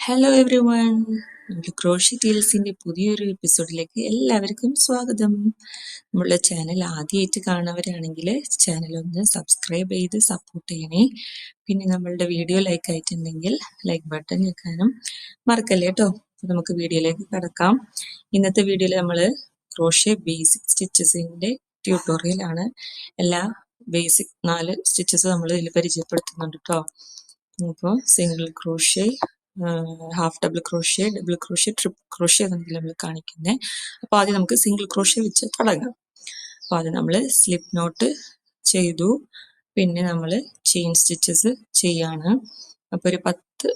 Hello every one, നമ്മുടെ crochet ടീൽസിൻ്റെ പുതിയൊരു എപ്പിസോഡിലേക്ക് എല്ലാവർക്കും സ്വാഗതം. നമ്മളുടെ ചാനൽ ആദ്യമായിട്ട് കാണുന്നവരാണെങ്കിൽ ചാനൽ ഒന്ന് സബ്സ്ക്രൈബ് ചെയ്ത് സപ്പോർട്ട് ചെയ്യണേ. പിന്നെ നമ്മളുടെ വീഡിയോ ലൈക്ക് ആയിട്ടുണ്ടെങ്കിൽ ലൈക്ക് ബട്ടൺ ഞെക്കാനും മറക്കല്ലേ കേട്ടോ. നമുക്ക് വീഡിയോയിലേക്ക് കടക്കാം. ഇന്നത്തെ വീഡിയോയിൽ നമ്മൾ ക്രോഷ്യ ബേസിക് സ്റ്റിച്ചസിൻ്റെ ട്യൂട്ടോറിയലാണ്. എല്ലാ ബേസിക് 4 സ്റ്റിച്ചസ് നമ്മൾ ഇതിൽ പരിചയപ്പെടുത്തുന്നുണ്ട് കേട്ടോ. അപ്പോൾ single crochet, half double crochet, double crochet, triple crochet എന്നതിൽ നമ്മൾ കാണിക്കുന്നത്. അപ്പോൾ ആദ്യം നമുക്ക് സിംഗിൾ ക്രോഷ്യ വെച്ച് തുടങ്ങാം. അപ്പോൾ ആദ്യം നമ്മൾ സ്ലിപ്പ് നോട്ട് ചെയ്തു, പിന്നെ നമ്മൾ ചെയിൻ സ്റ്റിച്ചസ് ചെയ്യാണ്. അപ്പോൾ ഒരു 10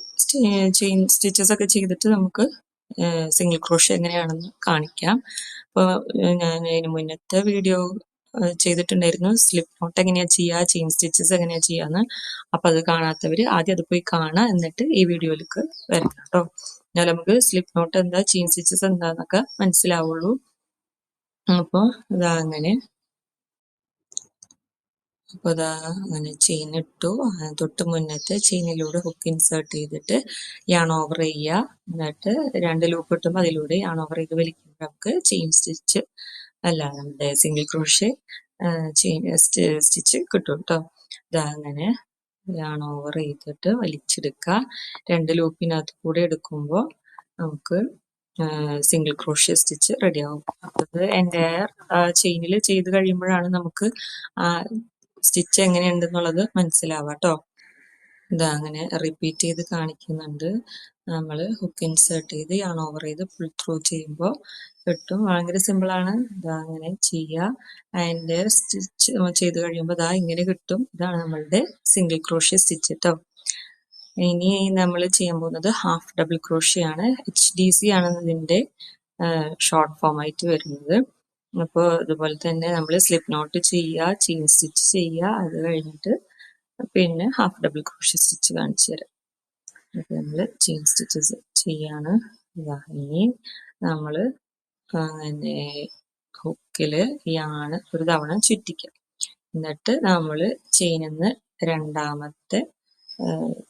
ചെയിൻ സ്റ്റിച്ചസ് ഒക്കെ ചെയ്തിട്ട് നമുക്ക് സിംഗിൾ ക്രോഷ്യ എങ്ങനെയാണെന്ന് കാണിക്കാം. അപ്പോൾ ഞാൻ അതിന് മുന്നത്തെ വീഡിയോ ചെയ്തിട്ടുണ്ടായിരുന്നു സ്ലിപ്പ് നോട്ട് എങ്ങനെയാണ് ചെയ്യുക, ചെയിൻ സ്റ്റിച്ചസ് എങ്ങനെയാണ് ചെയ്യാന്ന്. അപ്പം അത് കാണാത്തവർ ആദ്യം അത് പോയി കാണുക, എന്നിട്ട് ഈ വീഡിയോയിലേക്ക് വരണം കേട്ടോ. എന്നാൽ നമുക്ക് സ്ലിപ്പ് നോട്ട് എന്താ, ചെയിൻ സ്റ്റിച്ചസ് എന്താന്നൊക്കെ മനസ്സിലാവുള്ളൂ. അപ്പോൾ ഇതാ അങ്ങനെ ചെയിൻ ഇട്ടു. തൊട്ട് മുന്നത്തെ ചെയിനിലൂടെ ഹുക്ക് ഇൻസേർട്ട് ചെയ്തിട്ട് യാൺ ഓവർ ചെയ്യുക. എന്നിട്ട് 2 ലൂപ്പ് കിട്ടുമ്പോൾ അതിലൂടെ യാൺ ഓവർ ചെയ്ത് വലിക്കുമ്പോൾ നമുക്ക് ചെയിൻ സ്റ്റിച്ച് അല്ല നമ്മുടെ സിംഗിൾ ക്രോഷ്യ ചെയിൻ സ്റ്റിച്ച് കിട്ടും കേട്ടോ. ഇതാ അങ്ങനെ യാൺ ഓവർ ചെയ്തിട്ട് വലിച്ചെടുക്കുക. 2 ലൂപ്പിനകത്ത് കൂടെ എടുക്കുമ്പോൾ നമുക്ക് സിംഗിൾ ക്രോഷ്യ സ്റ്റിച്ച് റെഡി ആവും. അത് എൻ്റെ ചെയിനിൽ ചെയ്ത് കഴിയുമ്പോഴാണ് നമുക്ക് സ്റ്റിച്ച് എങ്ങനെയുണ്ടെന്നുള്ളത് മനസ്സിലാവാം കേട്ടോ. ഇതാ അങ്ങനെ റിപ്പീറ്റ് ചെയ്ത് കാണിക്കുന്നുണ്ട്. നമ്മൾ ഹുക്ക് ഇൻസേർട്ട് ചെയ്ത് യാൺ ഓവർ ചെയ്ത് ഫുൾ ത്രൂ ചെയ്യുമ്പോൾ കിട്ടും. ഭയങ്കര സിമ്പിളാണ്. ഇതാ അങ്ങനെ ചെയ്യുക. അതിൻ്റെ സ്റ്റിച്ച് ചെയ്ത് കഴിയുമ്പോൾ ഇതാ ഇങ്ങനെ കിട്ടും. ഇതാണ് നമ്മളുടെ സിംഗിൾ ക്രോഷ്യ സ്റ്റിച്ച് കേട്ടോ. ഇനി നമ്മൾ ചെയ്യാൻ പോകുന്നത് ഹാഫ് ഡബിൾ ക്രോഷ്യ ആണ്. HDC ആണ് ഇതിൻ്റെ ഷോർട്ട് ഫോം ആയിട്ട് വരുന്നത്. അപ്പോൾ അതുപോലെ തന്നെ നമ്മൾ സ്ലിപ്പ് നോട്ട് ചെയ്യുക, ചെയിൻ സ്റ്റിച്ച് ചെയ്യുക, അത് കഴിഞ്ഞിട്ട് പിന്നെ ഹാഫ് ഡബിൾ ക്രോഷ്യ സ്റ്റിച്ച് കാണിച്ചു തരാം. അപ്പോൾ നമ്മൾ ചെയിൻ സ്റ്റിച്ചസ് ചെയ്യാണ്. ഇനി നമ്മൾ അങ്ങനെ ഹുക്കിൽ യാണ് ഒരു തവണ ചുറ്റിക്കുക. എന്നിട്ട് നമ്മൾ ചെയിനിൽ നിന്ന് രണ്ടാമത്തെ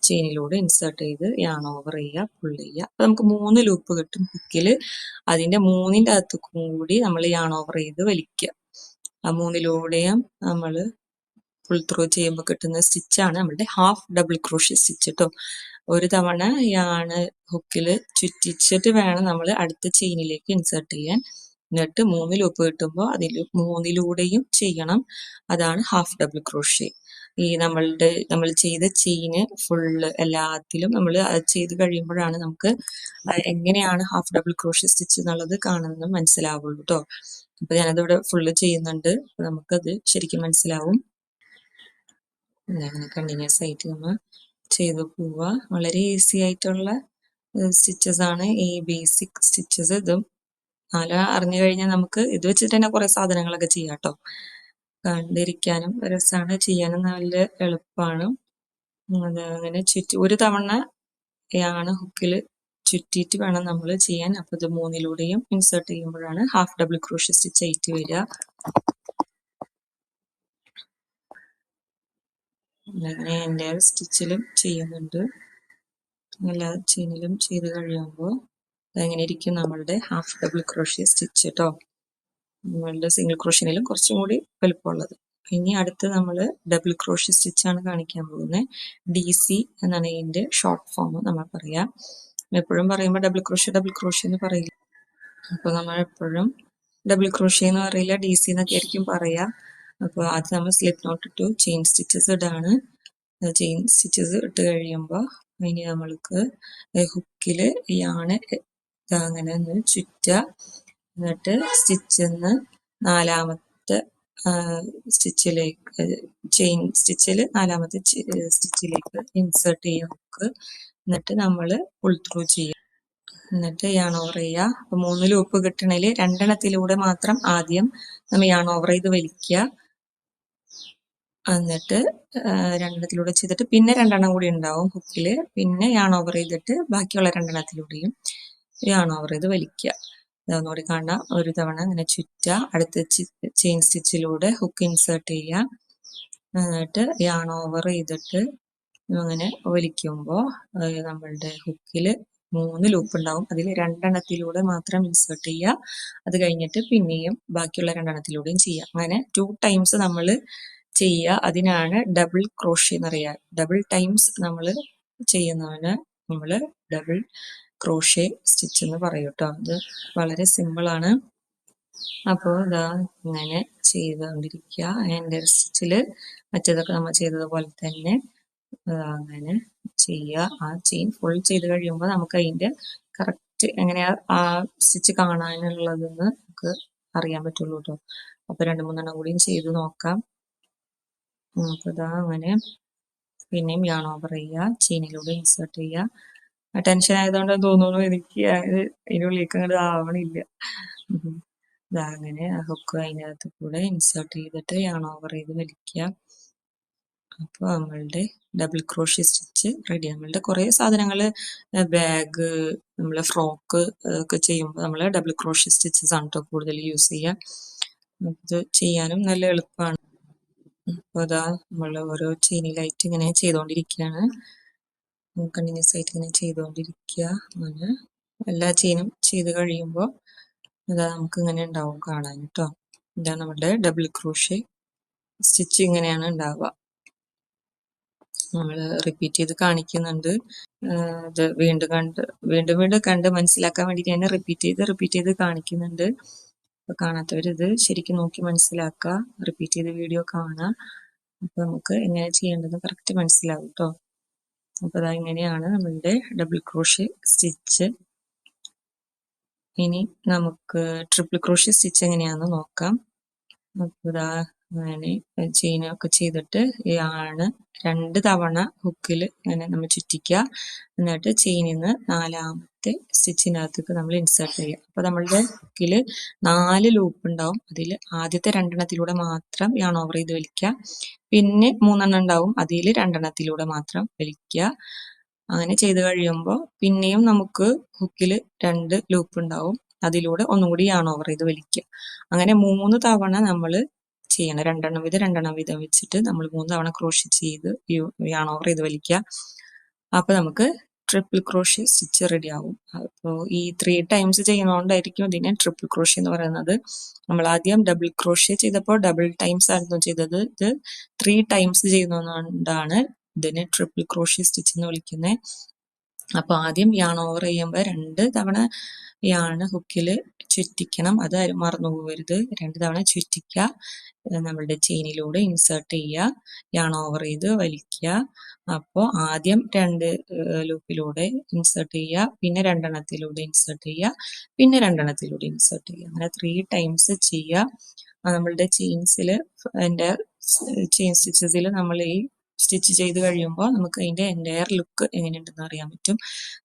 ചെയിനിലൂടെ ഇൻസേർട്ട് ചെയ്ത് യാൺ ഓവർ ചെയ്യുക, പുൾ ചെയ്യുക. അപ്പോൾ നമുക്ക് 3 ലൂപ്പ് കിട്ടും ഹുക്കിൽ. അതിൻ്റെ 3ൻ്റെ അകത്ത് കൂടി നമ്മൾ യാൺ ഓവർ ചെയ്ത് വലിക്കുക. ആ 3ലൂടെയും നമ്മൾ ഫുൾ ത്രൂ ചെയ്യുമ്പോൾ കിട്ടുന്ന സ്റ്റിച്ചാണ് നമ്മുടെ ഹാഫ് ഡബിൾ ക്രോഷ്യ സ്റ്റിച്ച് കേട്ടോ. ഒരു തവണ യാണ് ഹുക്കിൽ ചുറ്റിച്ചിട്ട് വേണം നമ്മൾ അടുത്ത ചെയിനിലേക്ക് ഇൻസേർട്ട് ചെയ്യാൻ. എന്നിട്ട് 3 ലൂപ്പ് കിട്ടുമ്പോൾ അതിൽ 3ലൂടെയും ചെയ്യണം. അതാണ് ഹാഫ് ഡബിൾ ക്രോഷ്യ. ഈ നമ്മൾ ചെയ്ത ചെയിന് ഫുള്ള് എല്ലാത്തിലും നമ്മൾ ചെയ്ത് കഴിയുമ്പോഴാണ് നമുക്ക് എങ്ങനെയാണ് ഹാഫ് ഡബിൾ ക്രോഷ്യ സ്റ്റിച്ച് എന്നുള്ളത് കാണുന്നത് മനസ്സിലാവുള്ളൂ കേട്ടോ. അപ്പോൾ ഞാനതിവിടെ ഫുള്ള് ചെയ്യുന്നുണ്ട്. അപ്പോൾ നമുക്കത് ശരിക്കും മനസ്സിലാവും. അങ്ങനെ കണ്ടിന്യൂസ് ആയിട്ട് നമ്മൾ ചെയ്തു പോവുക. വളരെ ഈസി ആയിട്ടുള്ള സ്റ്റിച്ചസ് ആണ് ഈ ബേസിക് സ്റ്റിച്ചസ്. ഇതും അറിഞ്ഞു കഴിഞ്ഞാൽ നമുക്ക് ഇത് വെച്ചിട്ട് തന്നെ കുറേ സാധനങ്ങളൊക്കെ ചെയ്യാം കേട്ടോ. കണ്ടിരിക്കാനും രസമാണ്, ചെയ്യാനും നല്ല എളുപ്പമാണ്. അത് അങ്ങനെ ഒരു തവണ യാണ് ഹുക്കിൽ ചുറ്റിയിട്ട് വേണം നമ്മൾ ചെയ്യാൻ. അപ്പോൾ ഇത് 3ലൂടെയും ഇൻസേർട്ട് ചെയ്യുമ്പോഴാണ് ഹാഫ് ഡബിൾ ക്രോഷ്യ സ്റ്റിച്ച് ആയിട്ട് വരിക. അങ്ങനെ എൻ്റെ സ്റ്റിച്ചിലും ചെയ്യുന്നുണ്ട്. എല്ലാ ചെയിനിലും ചെയ്ത് കഴിയുമ്പോൾ അങ്ങനെ ഇരിക്കും നമ്മളുടെ ഹാഫ് ഡബിൾ ക്രോഷ്യ സ്റ്റിച്ച് കേട്ടോ. നമ്മളുടെ സിംഗിൾ ക്രോഷ്യയിലും കുറച്ചും കൂടി വലുപ്പമുള്ളത്. ഇനി അടുത്ത് നമ്മൾ ഡബിൾ ക്രോഷ്യ സ്റ്റിച്ചാണ് കാണിക്കാൻ പോകുന്നത്. DC എന്നാണ് ഇതിൻ്റെ ഷോർട്ട് ഫോം നമ്മൾ പറയാം. എപ്പോഴും പറയുമ്പോൾ ഡബിൾ ക്രോഷ്യ എന്ന് പറയില്ല. അപ്പോൾ നമ്മൾ എപ്പോഴും ഡബിൾ ക്രോഷ്യ എന്ന് പറയില്ല, DC എന്നൊക്കെ ആയിരിക്കും പറയുക. അപ്പോൾ ആദ്യം നമ്മൾ സ്ലിപ്പ് നോട്ട് ഇട്ടു, ചെയിൻ സ്റ്റിച്ചസ് ഇടാണ്. ചെയിൻ സ്റ്റിച്ചസ് ഇട്ട് കഴിയുമ്പോൾ ഇനി നമ്മൾക്ക് ഹുക്കിൽ യാണ് അങ്ങനെ ഒന്ന് ചുറ്റുക. എന്നിട്ട് സ്റ്റിച്ചിന്ന് 4ാമത്തെ സ്റ്റിച്ചിലേക്ക്, ചെയിൻ സ്റ്റിച്ചിൽ 4ാമത്തെ സ്റ്റിച്ചിലേക്ക് ഇൻസേർട്ട് ചെയ്യുക ഹുക്ക്. എന്നിട്ട് നമ്മൾ ഫുൾ ത്രൂ ചെയ്യുക. എന്നിട്ട് യാൺ ഓവർ ചെയ്യുക. അപ്പോൾ 3 ലൂപ്പ് കിട്ടണതിൽ 2എണ്ണത്തിലൂടെ മാത്രം ആദ്യം നമ്മൾ യാൺ ഓവർ ചെയ്ത് വലിക്കുക. എന്നിട്ട് 2എണ്ണത്തിലൂടെ ചെയ്തിട്ട് പിന്നെ 2എണ്ണം കൂടി ഉണ്ടാവും ഹുക്കിൽ. പിന്നെ യാൺ ഓവർ ചെയ്തിട്ട് ബാക്കിയുള്ള 2എണ്ണത്തിലൂടെയും യാൺ ഓവർ ചെയ്ത് വലിക്കുക. ഇതൊന്നുകൂടി കാണാം. ഒരു തവണ അങ്ങനെ ചുറ്റുക. അടുത്ത ചെയിൻ സ്റ്റിച്ചിലൂടെ ഹുക്ക് ഇൻസേർട്ട് ചെയ്യുക. എന്നിട്ട് യാൺ ഓവർ ചെയ്തിട്ട് അങ്ങനെ വലിക്കുമ്പോൾ നമ്മളുടെ ഹുക്കിൽ 3 ലൂപ്പ് ഉണ്ടാവും. അതിൽ 2 എണ്ണത്തിലൂടെ മാത്രം ഇൻസേർട്ട് ചെയ്യുക. അത് കഴിഞ്ഞിട്ട് പിന്നെയും ബാക്കിയുള്ള 2 എണ്ണത്തിലൂടെയും ചെയ്യുക. അങ്ങനെ 2 ടൈംസ് നമ്മൾ ചെയ്യുക. അതിനാണ് ഡബിൾ ക്രോഷ്യ എന്ന് പറയുക. ഡബിൾ ടൈംസ് നമ്മൾ ചെയ്യുന്നതിന് നമ്മൾ ഡബിൾ ക്രോഷ്യ സ്റ്റിച്ച് എന്ന് പറയും കേട്ടോ. അത് വളരെ സിമ്പിൾ ആണ്. അപ്പോൾ ഇതാ ഇങ്ങനെ ചെയ്തുകൊണ്ടിരിക്കുക. എൻ്റെ സ്റ്റിച്ചിൽ മറ്റേതൊക്കെ നമ്മൾ ചെയ്തതുപോലെ തന്നെ അങ്ങനെ ചെയ്യുക. ആ ചെയിൻ ഫുൾ ചെയ്ത് കഴിയുമ്പോൾ നമുക്ക് അതിൻ്റെ കറക്റ്റ് എങ്ങനെയാ ആ സ്റ്റിച്ച് കാണാനുള്ളതെന്ന് നമുക്ക് അറിയാൻ പറ്റുള്ളൂ കേട്ടോ. അപ്പോൾ 2-3 എണ്ണം കൂടിയും ചെയ്ത് നോക്കാം. അപ്പോൾ ഇതാ അങ്ങനെ പിന്നെയും യാൺ ഓവർ ചെയ്യുക, ചെയിനിലൂടെ ഇൻസേർട്ട് ചെയ്യുക. ടെൻഷൻ ആയതുകൊണ്ട് തോന്നുന്നു എനിക്ക് ഇതിനുള്ളിലേക്ക് അങ്ങോട്ട് ആവണില്ല. ഇതാ അങ്ങനെ ആ ഹുക്ക് അതിനകത്ത് കൂടെ ഇൻസേർട്ട് ചെയ്തിട്ട് യാൺ ഓവർ ചെയ്ത് വലിക്കുക. അപ്പോൾ നമ്മളുടെ ഡബിൾ ക്രോഷ്യ സ്റ്റിച്ച് റെഡി. നമ്മളുടെ കുറേ സാധനങ്ങൾ ബാഗ്, നമ്മളെ ഫ്രോക്ക് ഒക്കെ ചെയ്യുമ്പോൾ നമ്മൾ ഡബിൾ ക്രോഷ്യ സ്റ്റിച്ചസ് ആണ് കേട്ടോ കൂടുതൽ യൂസ് ചെയ്യുക. ഇത് ചെയ്യാനും നല്ല എളുപ്പമാണ്. അപ്പോൾ അതാ നമ്മൾ ഓരോ ചെയിനിലായിട്ട് ഇങ്ങനെ ചെയ്തുകൊണ്ടിരിക്കുകയാണ്. കണ്ടിന്യൂസ് ആയിട്ട് ഇങ്ങനെ ചെയ്തുകൊണ്ടിരിക്കുക. അങ്ങനെ എല്ലാ ചെയിനും ചെയ്ത് കഴിയുമ്പോൾ അതാ നമുക്ക് ഇങ്ങനെ ഉണ്ടാവും കാണാൻ കേട്ടോ. ഇതാണ് നമ്മുടെ ഡബിൾ ക്രോഷ്യ സ്റ്റിച്ച് ഇങ്ങനെയാണ് ഉണ്ടാവുക. നമ്മൾ റിപ്പീറ്റ് ചെയ്ത് കാണിക്കുന്നുണ്ട്. ഇത് വീണ്ടും കണ്ട് മനസ്സിലാക്കാൻ വേണ്ടിയിട്ട് ഞാൻ റിപ്പീറ്റ് ചെയ്ത് കാണിക്കുന്നുണ്ട്. അപ്പൊ കാണാത്തവരിത് ശരിക്കും നോക്കി മനസ്സിലാക്കുക, റിപ്പീറ്റ് ചെയ്ത് വീഡിയോ കാണുക. അപ്പൊ നമുക്ക് എങ്ങനെ ചെയ്യേണ്ടത് കറക്റ്റ് മനസ്സിലാവും കേട്ടോ. അപ്പൊ അതാ ഇങ്ങനെയാണ് നമ്മളുടെ ഡബിൾ ക്രോഷ്യ സ്റ്റിച്ച്. ഇനി നമുക്ക് ട്രിപ്പിൾ ക്രോഷ്യ സ്റ്റിച്ച് എങ്ങനെയാണെന്ന് നോക്കാം. അപ്പൊ ഇതാ അങ്ങനെ ചെയിനൊക്കെ ചെയ്തിട്ട് ഈ ആണ് 2 തവണ ഹുക്കിൽ ഇങ്ങനെ നമ്മൾ ചുറ്റിക്കുക. എന്നിട്ട് ചെയിനിൽ നിന്ന് 4ാമത്തെ സ്റ്റിച്ചിനകത്തേക്ക് നമ്മൾ ഇൻസേർട്ട് ചെയ്യുക. അപ്പൊ നമ്മളുടെ ഹുക്കിൽ 4 ലൂപ്പ് ഉണ്ടാവും. അതിൽ ആദ്യത്തെ 2 എണ്ണത്തിലൂടെ മാത്രം യാൺ ഓവർ ചെയ്ത് വലിക്കുക. പിന്നെ 3 എണ്ണം ഉണ്ടാവും. അതിൽ 2 എണ്ണത്തിലൂടെ മാത്രം വലിക്കുക. അങ്ങനെ ചെയ്ത് കഴിയുമ്പോൾ പിന്നെയും നമുക്ക് ഹുക്കിൽ 2 ലൂപ്പ് ഉണ്ടാവും. അതിലൂടെ ഒന്നും കൂടി യാൺ ഓവർ ചെയ്ത് വലിക്കുക. അങ്ങനെ 3 തവണ നമ്മൾ ചെയ്യണം. 2 എണ്ണം വീതം വെച്ചിട്ട് നമ്മൾ 3 തവണ ക്രോഷ്യ ചെയ്ത് യാൺ ഓവർ ചെയ്ത് വലിക്കുക. അപ്പൊ നമുക്ക് ട്രിപ്പിൾ ക്രോഷ്യ സ്റ്റിച്ച് റെഡി ആവും. അപ്പോൾ ഈ 3 ടൈംസ് ചെയ്യുന്നതുകൊണ്ടായിരിക്കും ഇതിനെ ട്രിപ്പിൾ ക്രോഷ്യ എന്ന് പറയുന്നത്. നമ്മൾ ആദ്യം ഡബിൾ ക്രോഷ്യ ചെയ്തപ്പോൾ ഡബിൾ ടൈംസ് ആയിരുന്നു ചെയ്തത്. ഇത് 3 ടൈംസ് ചെയ്യുന്നതുകൊണ്ടാണ് ഇതിനെ ട്രിപ്പിൾ ക്രോഷ്യ സ്റ്റിച്ച് എന്ന് വിളിക്കുന്നത്. അപ്പൊ ആദ്യം യാൺ ഓവർ ചെയ്യുമ്പോൾ 2 തവണ യാണ് ഹുക്കിൽ ചുറ്റിക്കണം. അത് മറന്നു പോകരുത്. 2 തവണ ചുറ്റിക്കുക. നമ്മളുടെ ചെയിനിലൂടെ ഇൻസേർട്ട് ചെയ്യുക, യാൺ ഓവർ ചെയ്ത് വലിക്കുക. അപ്പോൾ ആദ്യം 2 ലൂപ്പിലൂടെ ഇൻസേർട്ട് ചെയ്യുക, പിന്നെ 2 എണ്ണത്തിലൂടെ ഇൻസേർട്ട് ചെയ്യുക, പിന്നെ 2 എണ്ണത്തിലൂടെ ഇൻസേർട്ട് ചെയ്യുക. അങ്ങനെ 3 ടൈംസ് ചെയ്യുക. നമ്മളുടെ ചെയിൻസിൽ എൻ്റെ ചെയിൻ സ്റ്റിച്ചസിൽ നമ്മൾ ഈ സ്റ്റിച്ച് ചെയ്ത് കഴിയുമ്പോൾ നമുക്ക് അതിന്റെ എൻ്റയർ ലുക്ക് എങ്ങനെയുണ്ടെന്ന് അറിയാൻ പറ്റും.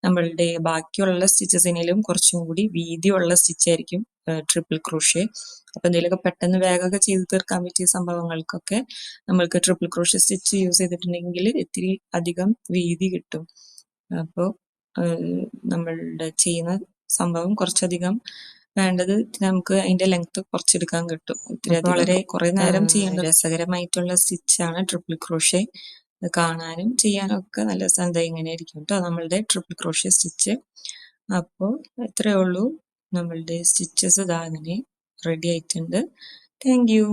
നമ്മളുടെ ബാക്കിയുള്ള സ്റ്റിച്ചസിനും കുറച്ചും കൂടി വീതിയുള്ള സ്റ്റിച്ച് ആയിരിക്കും ട്രിപ്പിൾ ക്രോഷ്യ. അപ്പൊ എന്തെങ്കിലുമൊക്കെ പെട്ടെന്ന് വേഗമൊക്കെ ചെയ്ത് തീർക്കാൻ പറ്റിയ സംഭവങ്ങൾക്കൊക്കെ നമ്മൾക്ക് ട്രിപ്പിൾ ക്രോഷ്യ സ്റ്റിച്ച് യൂസ് ചെയ്തിട്ടുണ്ടെങ്കിൽ ഇത്തിരി അധികം വീതി കിട്ടും. അപ്പോൾ നമ്മളുടെ ചെയ്യുന്ന സംഭവം കുറച്ചധികം വേണ്ടത് നമുക്ക് അതിന്റെ ലെങ്ത് കുറച്ചെടുക്കാൻ കിട്ടും. വളരെ കുറെ നേരം ചെയ്യേണ്ട രസകരമായിട്ടുള്ള സ്റ്റിച്ചാണ് ട്രിപ്പിൾ ക്രോഷ്യ. കാണാനും ചെയ്യാനും ഒക്കെ നല്ല രസം. ഇങ്ങനെ ആയിരിക്കും കേട്ടോ നമ്മളുടെ ട്രിപ്പിൾ ക്രോഷ്യ സ്റ്റിച്ച്. അപ്പോൾ ഇത്രയേ ഉള്ളൂ. നമ്മളുടെ സ്റ്റിച്ചസ് ഇതാ അങ്ങനെ റെഡി ആയിട്ടുണ്ട്. Thank you.